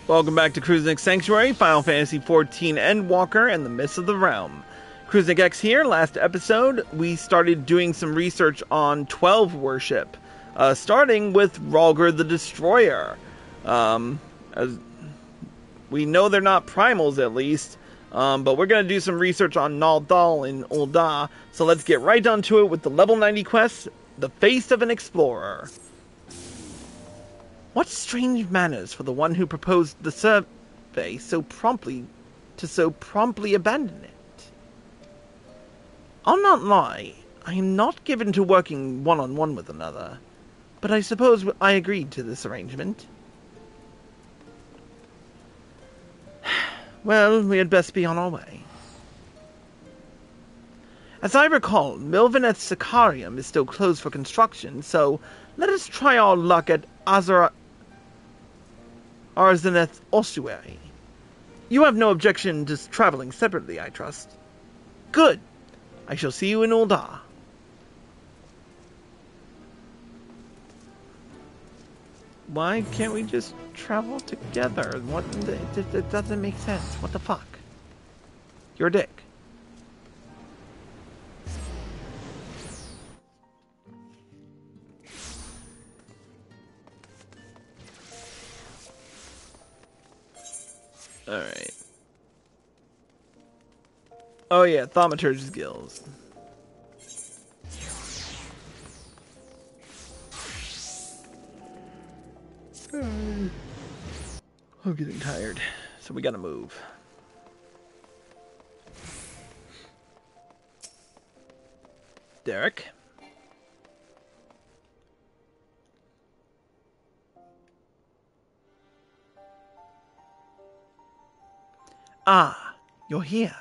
Welcome back to Crusnik Sanctuary, Final Fantasy XIV Endwalker, and the Mists of the Realm. Crusnik X here. Last episode, we started doing some research on 12 worship, starting with Rhalgr the Destroyer. As we know they're not primals, at least, but we're going to do some research on Naldal and Ul'dah, so let's get right down to it with the level 90 quest, The Face of an Explorer. What strange manners for the one who proposed the survey so promptly abandon it. I'll not lie, I am not given to working one-on-one with another, but I suppose I agreed to this arrangement. Well, we had best be on our way. As I recall, Milvaneth's Sicarium is still closed for construction, so let us try our luck at Arzeneth Ossuary. You have no objection to traveling separately, I trust. Good. I shall see you in Ul'dah. Why can't we just travel together? What? It doesn't make sense. What the fuck? You're a dick. Alright. Oh yeah, Thaumaturge's Gills. I'm getting tired, so we gotta move. Deryk? Ah, you're here.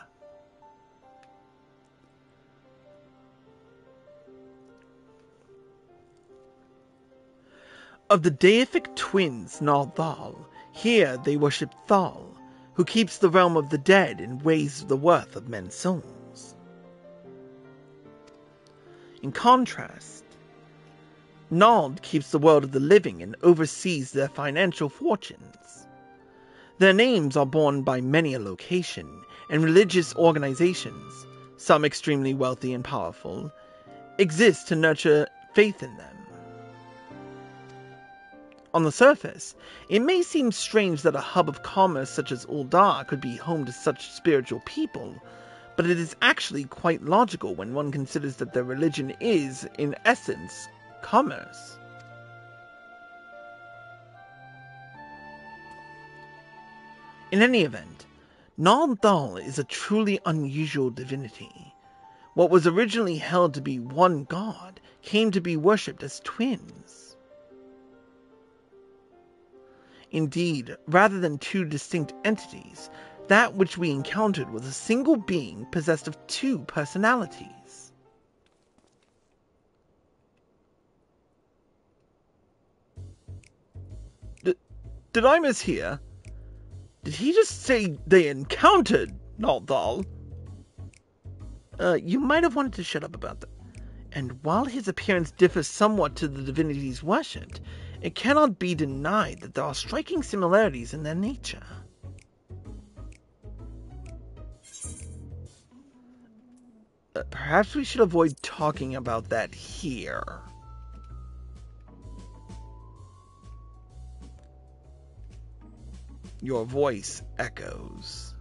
Of the deific twins Naldal, here they worship Thal, who keeps the realm of the dead and weighs the worth of men's souls. In contrast, Nald keeps the world of the living and oversees their financial fortunes. Their names are borne by many a location and religious organizations, some extremely wealthy and powerful, exist to nurture faith in them. On the surface, it may seem strange that a hub of commerce such as Ul'dah could be home to such spiritual people, but it is actually quite logical when one considers that their religion is, in essence, commerce. In any event, Naldal is a truly unusual divinity. What was originally held to be one god came to be worshipped as twins. Indeed, rather than two distinct entities, that which we encountered was a single being possessed of two personalities. Did I mishear? Did he just say they encountered Naldal? You might have wanted to shut up about that. And while his appearance differs somewhat to the divinities worshipped, it cannot be denied that there are striking similarities in their nature. Perhaps we should avoid talking about that here. Your voice echoes.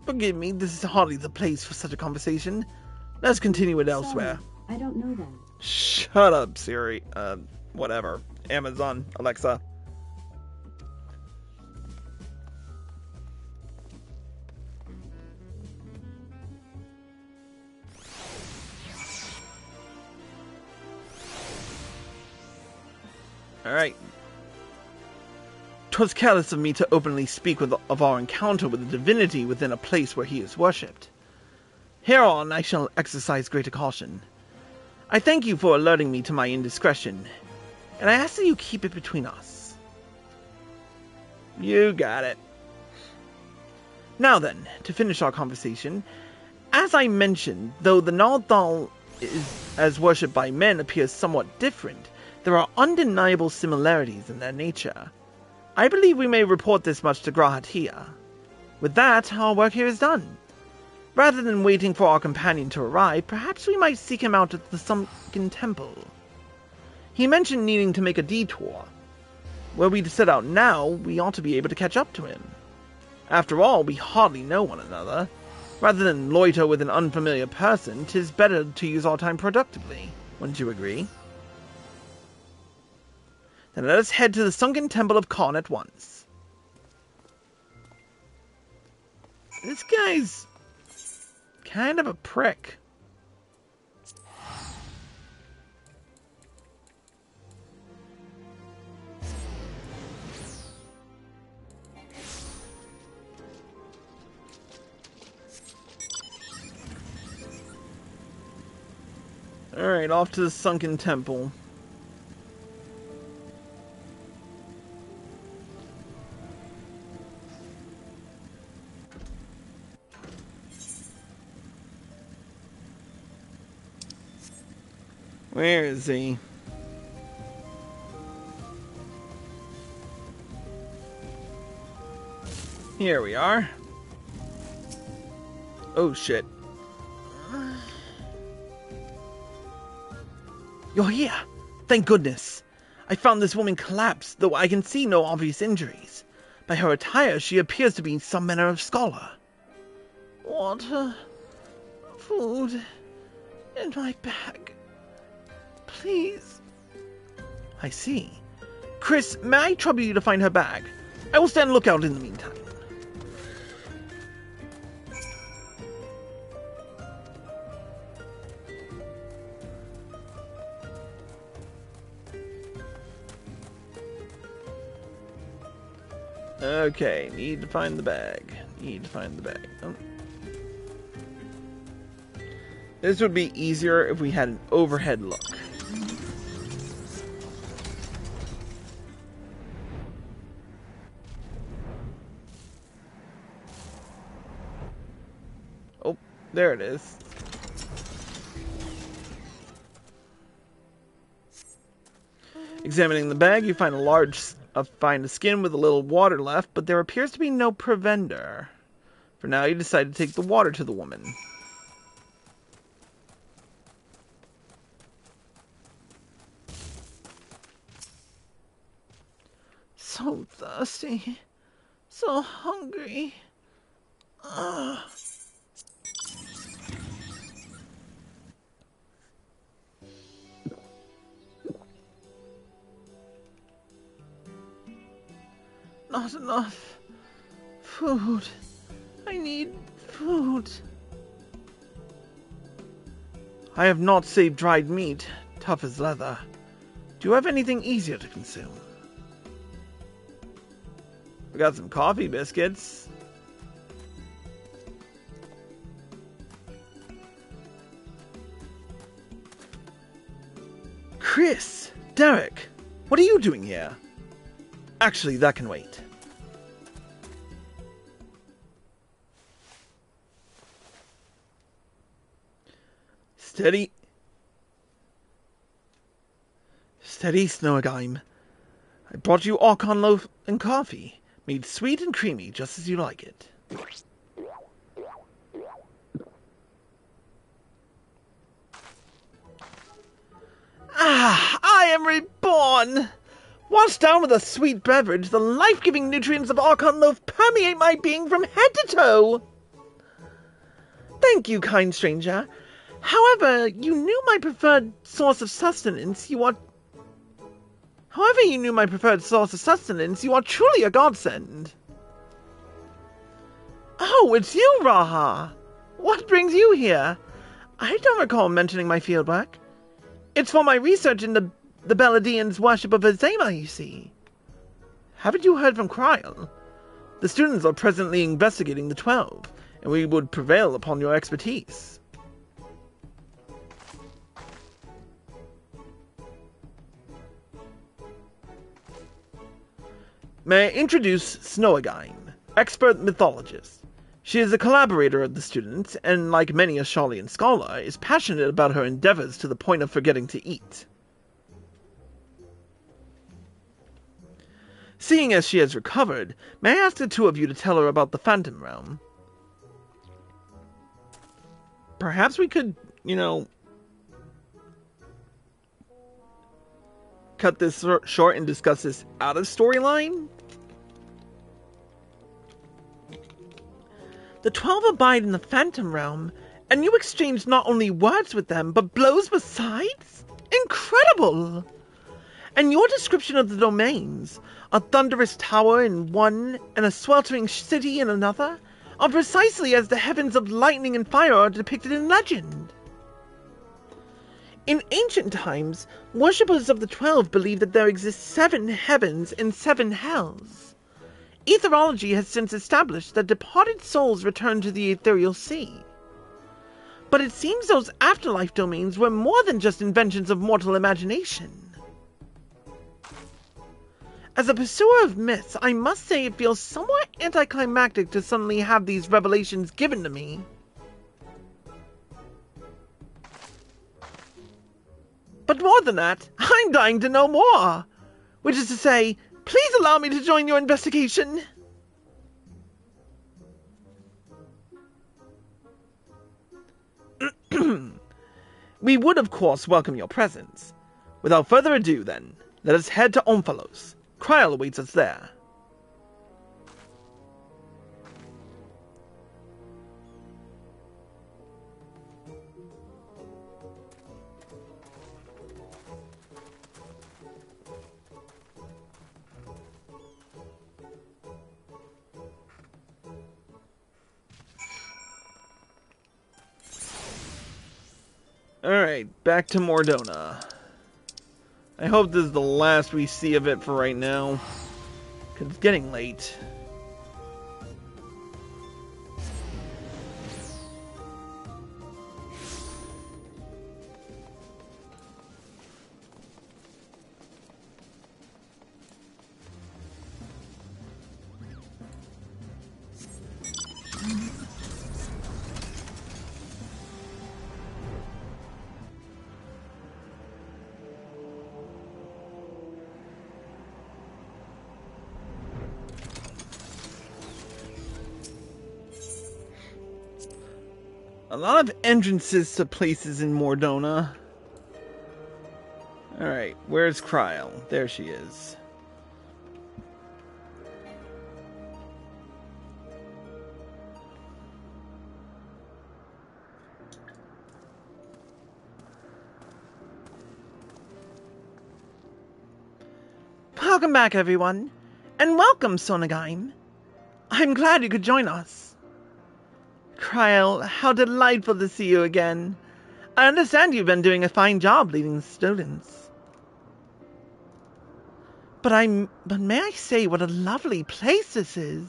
Forgive me, this is hardly the place for such a conversation. Let's continue it elsewhere. I don't know that. Shut up, Siri. Whatever. Amazon, Alexa. Alright. 'Twas careless of me to openly speak of our encounter with the divinity within a place where he is worshipped. Hereon I shall exercise greater caution. I thank you for alerting me to my indiscretion, and I ask that you keep it between us. You got it. Now then, to finish our conversation, as I mentioned, though the Naldal as worshipped by men appears somewhat different, There are undeniable similarities in their nature. I believe we may report this much to Grahatia. With that, our work here is done. Rather than waiting for our companion to arrive, perhaps we might seek him out at the Sunken Temple. He mentioned needing to make a detour. Were we to set out now, we ought to be able to catch up to him. After all, we hardly know one another. Rather than loiter with an unfamiliar person, 'tis better to use our time productively. Wouldn't you agree? Then let us head to the Sunken Temple of Khan at once. This guy's kind of a prick. Alright, off to the Sunken Temple. Where is he? Here we are. Oh shit. You're here! Thank goodness! I found this woman collapsed, though I can see no obvious injuries. By her attire, she appears to be some manner of scholar. Water, food, in my bag. Please. I see. Chris, may I trouble you to find her bag? I will stand lookout in the meantime. Okay, need to find the bag. Oh. This would be easier if we had an overhead look. Oh, there it is. Examining the bag, you find find a skin with a little water left, but there appears to be no provender. For now, you decide to take the water to the woman. So thirsty. So hungry. Ugh. Not enough food. I need food. I have not saved dried meat, tough as leather. Do you have anything easier to consume? We got some coffee biscuits. Chris! Deryk! What are you doing here? Actually, that can wait. Steady, Snowgime. I brought you Archon loaf and coffee, made sweet and creamy just as you like it. Ah, I am reborn! Washed down with a sweet beverage, the life-giving nutrients of Archon loaf permeate my being from head to toe. Thank you, kind stranger. However, you knew my preferred source of sustenance. You are truly a godsend. Oh, it's you, Raha. What brings you here? I don't recall mentioning my fieldwork. It's for my research into the Beladians' worship of Azema, you see. Haven't you heard from Kryl? The students are presently investigating the 12, and we would prevail upon your expertise. May I introduce Snowgime, expert mythologist. She is a collaborator of the students, and like many a Sharlayan scholar, is passionate about her endeavors to the point of forgetting to eat. Seeing as she has recovered, may I ask the two of you to tell her about the Phantom Realm? Perhaps we could, cut this short and discuss this out of storyline? The 12 abide in the Phantom Realm, and you exchange not only words with them, but blows besides? Incredible! And your description of the domains, a thunderous tower in one and a sweltering city in another, are precisely as the heavens of lightning and fire are depicted in legend. In ancient times, worshippers of the 12 believed that there exist 7 heavens and 7 hells. Etherology has since established that departed souls return to the ethereal sea. But it seems those afterlife domains were more than just inventions of mortal imagination. As a pursuer of myths, I must say it feels somewhat anticlimactic to suddenly have these revelations given to me. But more than that, I'm dying to know more. Which is to say, please allow me to join your investigation. We would, of course, welcome your presence. Without further ado, then, let us head to Omphalos. Kryl awaits us there. Alright, back to Mordona. I hope this is the last we see of it for right now, because it's getting late. A lot of entrances to places in Mordona. Alright, where's Kryl? There she is. Welcome back, everyone. And welcome, Sonagaim. I'm glad you could join us. Kryl, how delightful to see you again. I understand you've been doing a fine job leading the students. But may I say what a lovely place this is?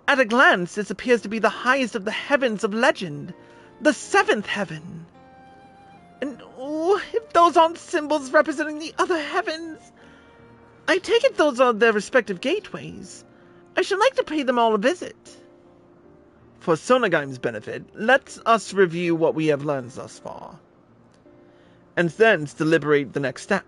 At a glance, this appears to be the highest of the heavens of legend, the 7th heaven. And if those aren't symbols representing the other heavens, I take it those are their respective gateways. I should like to pay them all a visit. For Sonagaim's benefit, let us review what we have learned thus far, and then deliberate the next step.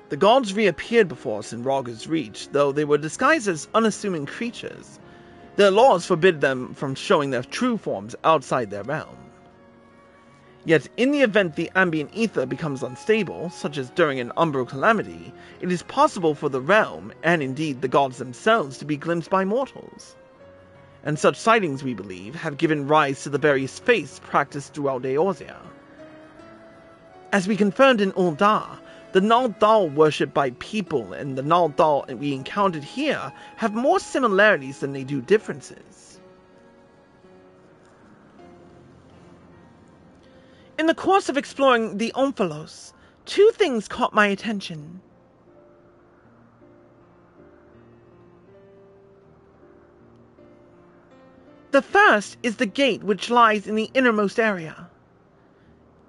The gods reappeared before us in Raga's Reach, though they were disguised as unassuming creatures. Their laws forbid them from showing their true forms outside their realm. Yet, in the event the ambient ether becomes unstable, such as during an umbral calamity, it is possible for the realm, and indeed the gods themselves, to be glimpsed by mortals. And such sightings, we believe, have given rise to the various faiths practiced throughout Eorzea. As we confirmed in Ul'dah, the Nald'thal worshipped by people and the Nald'thal we encountered here have more similarities than they do differences. In the course of exploring the Omphalos, 2 things caught my attention. The first is the gate which lies in the innermost area.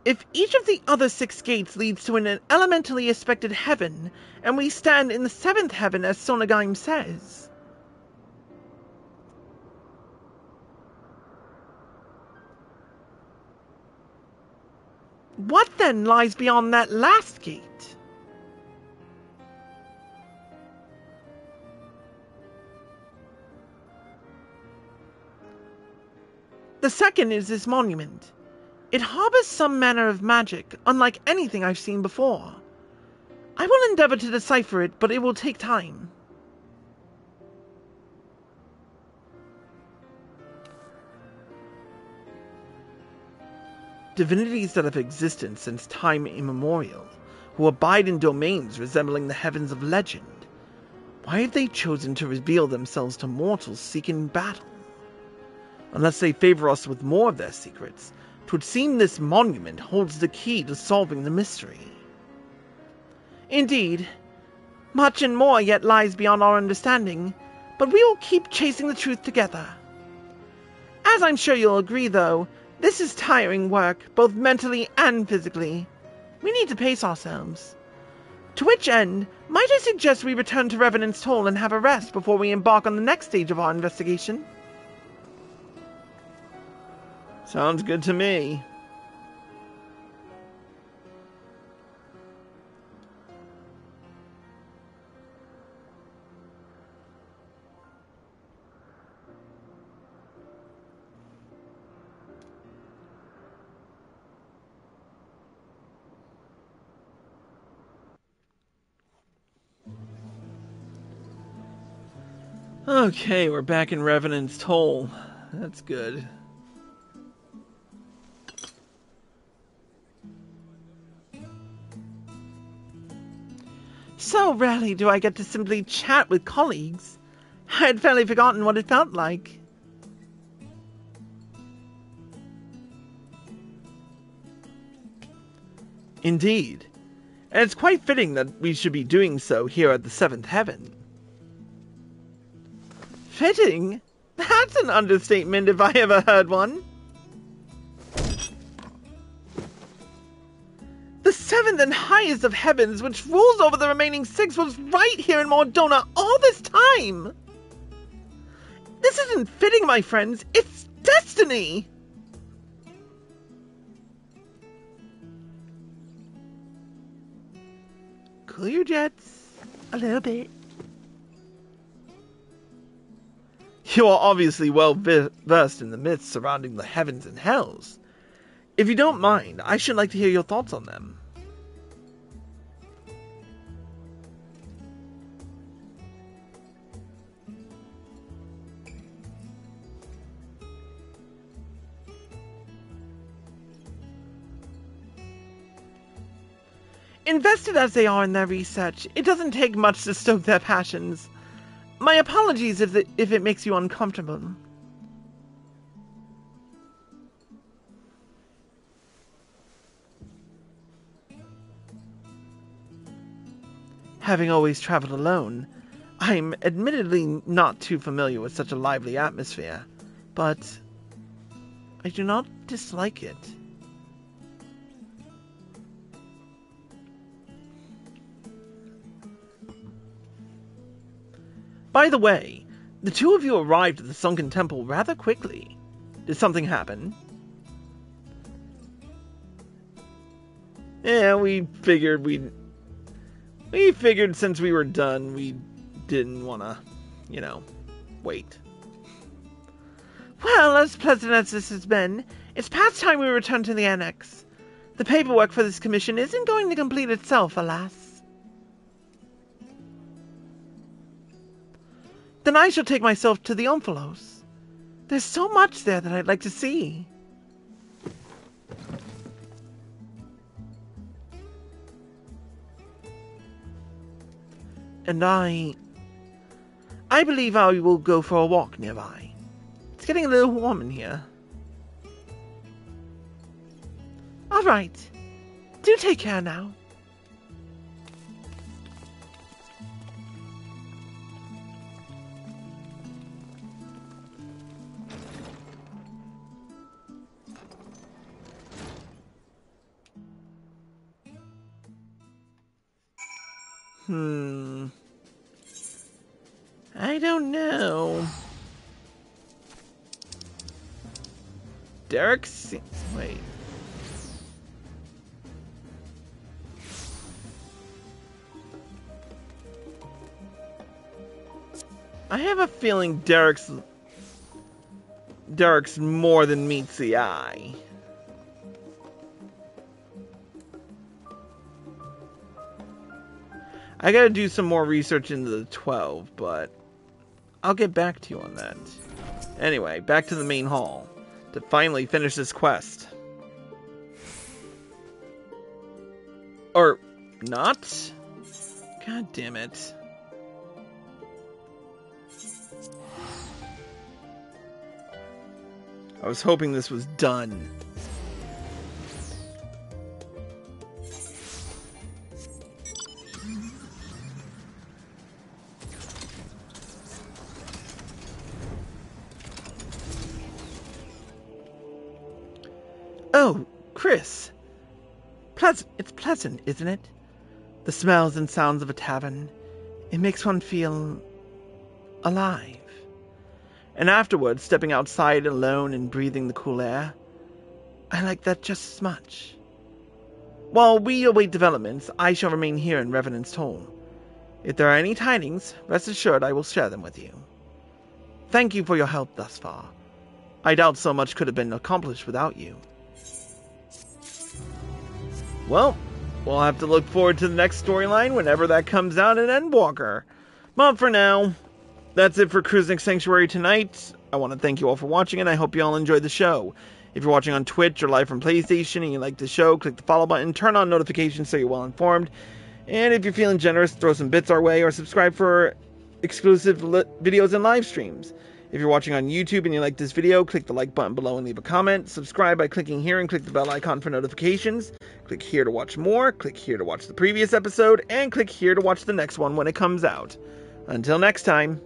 If each of the other 6 gates leads to an elementally expected heaven, and we stand in the 7th heaven as Sonagaim says, what then lies beyond that last gate? The second is this monument. It harbors some manner of magic, unlike anything I've seen before. I will endeavor to decipher it, but it will take time. Divinities that have existed since time immemorial, who abide in domains resembling the heavens of legend. Why have they chosen to reveal themselves to mortals seeking battle? Unless they favor us with more of their secrets, 'twould seem this monument holds the key to solving the mystery. Indeed, much and more yet lies beyond our understanding, but we will keep chasing the truth together. As I'm sure you'll agree, though, this is tiring work, both mentally and physically. We need to pace ourselves. To which end, might I suggest we return to Revenant's Toll and have a rest before we embark on the next stage of our investigation? Sounds good to me. Okay, we're back in Revenant's Toll. That's good. So rarely do I get to simply chat with colleagues. I had fairly forgotten what it felt like. Indeed. And it's quite fitting that we should be doing so here at the 7th heaven. Fitting? That's an understatement if I ever heard one. The 7th and highest of heavens, which rules over the remaining 6, was right here in Mordona all this time! This isn't fitting, my friends, it's destiny! Cool your jets. A little bit. You are obviously well versed in the myths surrounding the heavens and hells. If you don't mind, I should like to hear your thoughts on them. Invested as they are in their research, it doesn't take much to stoke their passions. My apologies if it makes you uncomfortable. Having always traveled alone, I'm admittedly not too familiar with such a lively atmosphere, but I do not dislike it. By the way, the two of you arrived at the Sunken Temple rather quickly. Did something happen? Yeah, we figured since we were done, we didn't want to, wait. Well, as pleasant as this has been, it's past time we return to the Annex. The paperwork for this commission isn't going to complete itself, alas. Then I shall take myself to the Omphalos. There's so much there that I'd like to see. And I believe I will go for a walk nearby. It's getting a little warm in here. All right. Do take care now. I don't know. Deryk, wait. I have a feeling Deryk's more than meets the eye. I gotta do some more research into the 12, but I'll get back to you on that. Anyway, back to the main hall to finally finish this quest. Or not? God damn it. I was hoping this was done. Oh, Chris. It's pleasant, isn't it? The smells and sounds of a tavern. It makes one feel alive. And afterwards, stepping outside alone and breathing the cool air. I like that just as much. While we await developments, I shall remain here in Revenant's Toll. If there are any tidings, rest assured I will share them with you. Thank you for your help thus far. I doubt so much could have been accomplished without you. Well, we'll have to look forward to the next storyline whenever that comes out in Endwalker. But for now, that's it for Crusnik Sanctuary tonight. I want to thank you all for watching, and I hope you all enjoyed the show. If you're watching on Twitch or live from PlayStation and you like the show, click the follow button, turn on notifications so you're well informed. And if you're feeling generous, throw some bits our way or subscribe for exclusive videos and live streams. If you're watching on YouTube and you like this video, click the like button below and leave a comment. Subscribe by clicking here and click the bell icon for notifications. Click here to watch more, click here to watch the previous episode, and click here to watch the next one when it comes out. Until next time.